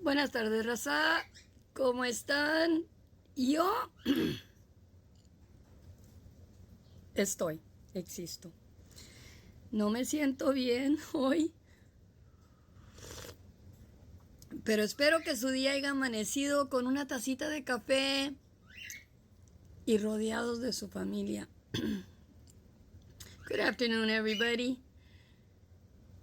Buenas tardes, raza. ¿Cómo están? Yo existo. No me siento bien hoy, pero espero que su día haya amanecido con una tacita de café y rodeados de su familia. Good afternoon, everybody.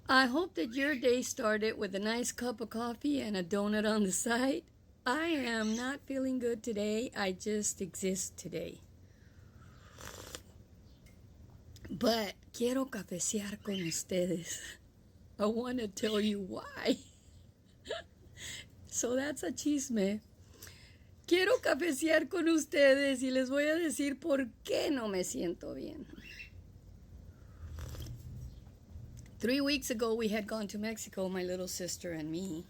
I hope that your day started with a nice cup of coffee and a donut on the side. I am not feeling good today. I just exist today. But quiero cafecear con ustedes. I want to tell you why. So that's a chisme. Quiero cafecear con ustedes y les voy a decir por qué no me siento bien. 3 weeks ago, we had gone to Mexico, my little sister and me,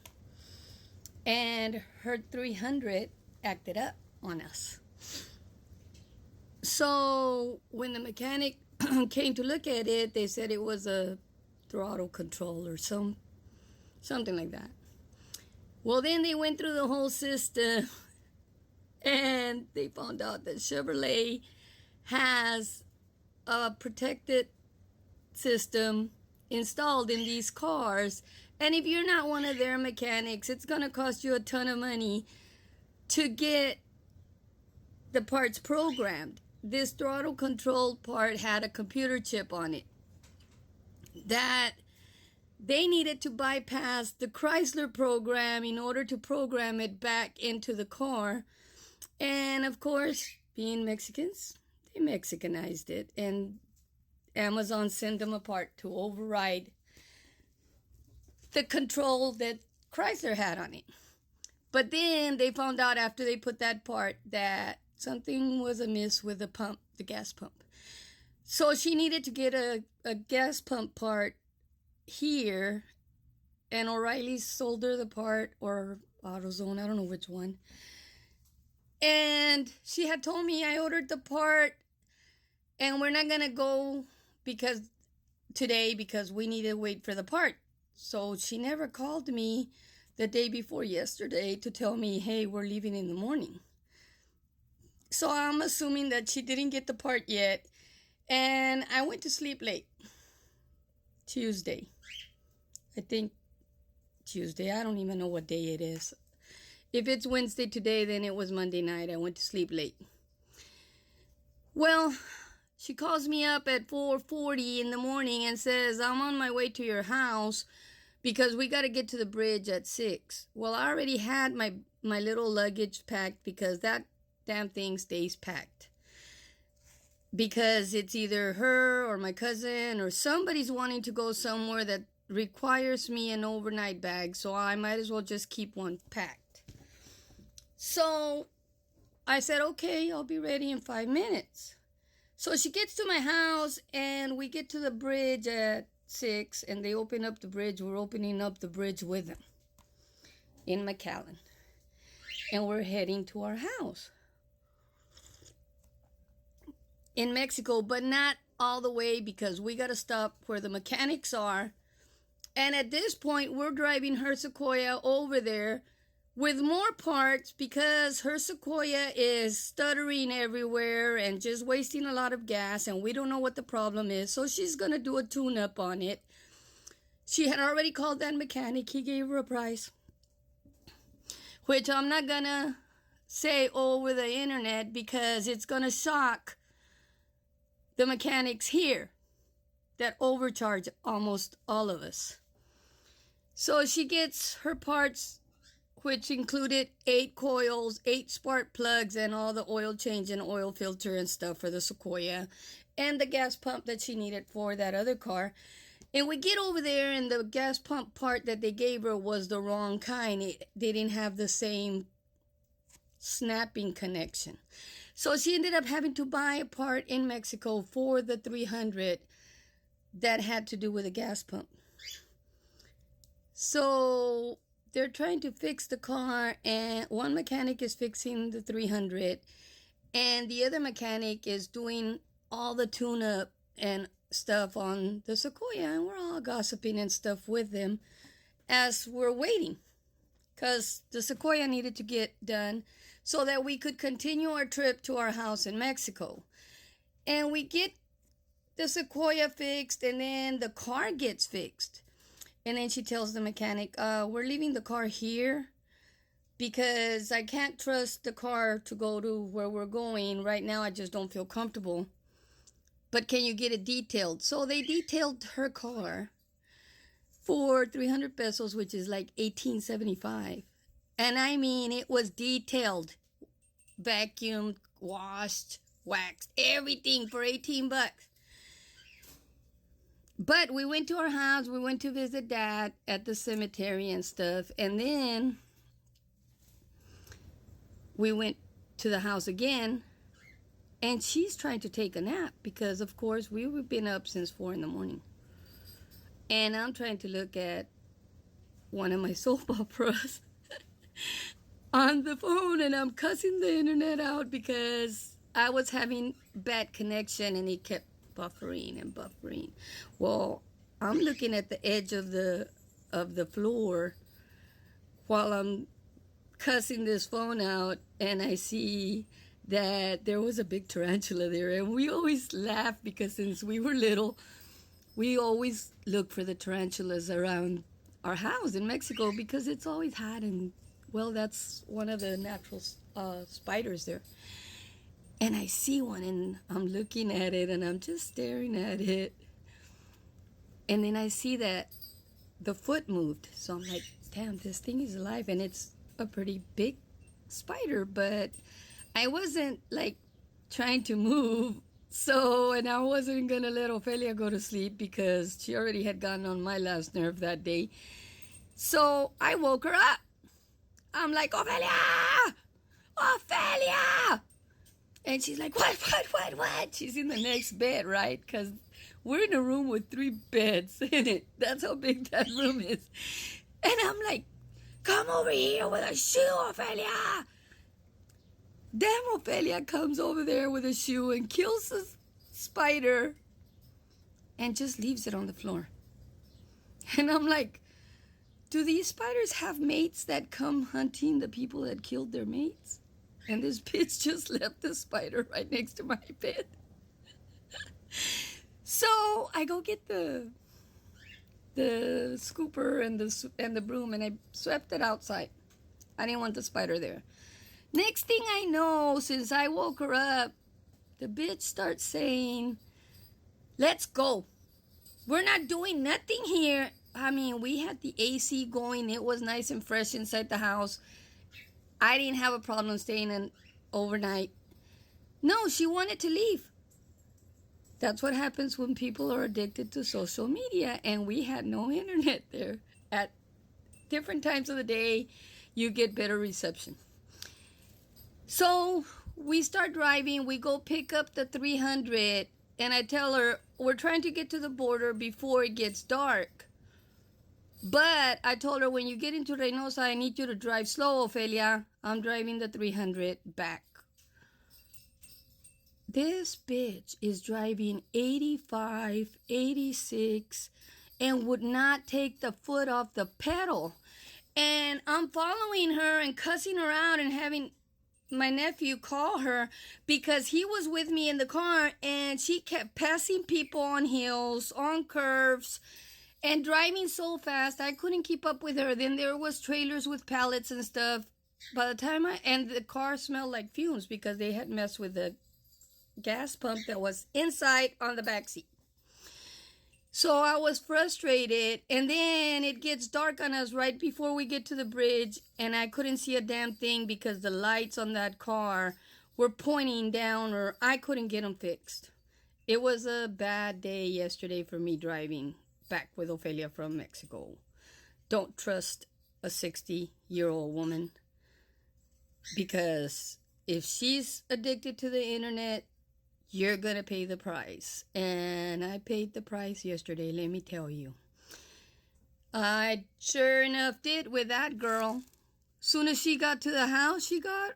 and her 300 acted up on us. So when the mechanic came to look at it, they said it was a throttle control or something like that. Well, then they went through the whole system and they found out that Chevrolet has a protected system installed in these cars, and if you're not one of their mechanics, it's going to cost you a ton of money to get the parts programmed. This throttle control part had a computer chip on it that they needed to bypass the Chrysler program in order to program it back into the car. And of course, being Mexicans, they Mexicanized it, and Amazon sent them a part to override the control that Chrysler had on it. But then they found out after they put that part that something was amiss with the pump, the gas pump. So she needed to get a gas pump part here, and O'Reilly sold her the part, or AutoZone, I don't know which one. And she had told me I ordered the part and we're not going to go today because we need to wait for the part. So she never called me the day before yesterday to tell me, hey, we're leaving in the morning. So I'm assuming that she didn't get the part yet. And I went to sleep late. Tuesday. I think Tuesday. I don't even know what day it is. If it's Wednesday today, then it was Monday night. I went to sleep late. Well, she calls me up at 4:40 in the morning and says, I'm on my way to your house because we got to get to the bridge at 6. Well, I already had my little luggage packed because that damn thing stays packed. Because it's either her or my cousin or somebody's wanting to go somewhere that requires me an overnight bag, so I might as well just keep one packed. So I said, okay, I'll be ready in 5 minutes. So she gets to my house and we get to the bridge at 6 and they open up the bridge. We're opening up the bridge with them in McAllen. And we're heading to our house in Mexico, but not all the way because we got to stop where the mechanics are. And at this point, we're driving her Sequoia over there with more parts because her Sequoia is stuttering everywhere and just wasting a lot of gas, and we don't know what the problem is. So she's going to do a tune-up on it. She had already called that mechanic. He gave her a price, which I'm not going to say over the internet because it's going to shock the mechanics here that overcharge almost all of us. So she gets her parts, which included 8 coils, 8 spark plugs, and all the oil change and oil filter and stuff for the Sequoia, and the gas pump that she needed for that other car. And we get over there, and the gas pump part that they gave her was the wrong kind. They didn't have the same snapping connection. So she ended up having to buy a part in Mexico for the 300 that had to do with a gas pump. So they're trying to fix the car, and one mechanic is fixing the 300 and the other mechanic is doing all the tune-up and stuff on the Sequoia, and we're all gossiping and stuff with them as we're waiting. because the Sequoia needed to get done so that we could continue our trip to our house in Mexico. And we get the Sequoia fixed, and then the car gets fixed. And then she tells the mechanic, we're leaving the car here because I can't trust the car to go to where we're going. Right now, I just don't feel comfortable. But can you get it detailed? So they detailed her car for 300 pesos, which is like 18.75. And I mean, it was detailed, vacuumed, washed, waxed, everything for 18 bucks. But we went to our house, we went to visit Dad at the cemetery and stuff, and then we went to the house again, and she's trying to take a nap because, of course, we've been up since 4 in the morning. And I'm trying to look at one of my soap operas on the phone, and I'm cussing the internet out because I was having bad connection and it kept buffering and buffering. Well, I'm looking at the edge of the floor while I'm cussing this phone out, and I see that there was a big tarantula there. And we always laugh because since we were little, we always look for the tarantulas around our house in Mexico because it's always hot, and well, that's one of the natural spiders there. And I see one, and I'm looking at it, and I'm just staring at it. And then I see that the foot moved. So I'm like, damn, this thing is alive. And it's a pretty big spider, but I wasn't like trying to move. So, and I wasn't going to let Ophelia go to sleep because she already had gotten on my last nerve that day. So I woke her up. I'm like, Ophelia! Ophelia! And she's like, what? She's in the next bed, right? Because we're in a room with 3 beds in it. That's how big that room is. And I'm like, come over here with a shoe, Ophelia. Damn, Ophelia comes over there with a shoe and kills the spider and just leaves it on the floor. And I'm like, do these spiders have mates that come hunting the people that killed their mates? And this bitch just left the spider right next to my bed. So I go get the scooper and the broom, and I swept it outside. I didn't want the spider there. Next thing I know, since I woke her up, the bitch starts saying, let's go. We're not doing nothing here. I mean, we had the AC going. It was nice and fresh inside the house. I didn't have a problem staying in overnight. No, she wanted to leave. That's what happens when people are addicted to social media, and we had no internet there. At different times of the day, you get better reception. So we start driving. We go pick up the 300, and I tell her, we're trying to get to the border before it gets dark. But I told her, when you get into Reynosa, I need you to drive slow, Ophelia. I'm driving the 300 back. This bitch is driving 85, 86, and would not take the foot off the pedal. And I'm following her and cussing her out and having my nephew call her because he was with me in the car, and she kept passing people on hills, on curves, and driving so fast I couldn't keep up with her. Then there was trailers with pallets and stuff. By the time and the car smelled like fumes because they had messed with the gas pump that was inside on the back seat. So I was frustrated, and then it gets dark on us right before we get to the bridge, and I couldn't see a damn thing because the lights on that car were pointing down, or I couldn't get them fixed. It was a bad day yesterday for me driving back with Ophelia from Mexico. Don't trust a 60-year-old woman, because if she's addicted to the internet, you're gonna pay the price. And I paid the price yesterday, let me tell you. I sure enough did with that girl. Soon as she got to the house, she got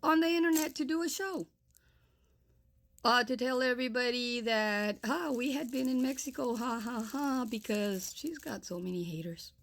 on the internet to do a show. To tell everybody that, we had been in Mexico, because she's got so many haters.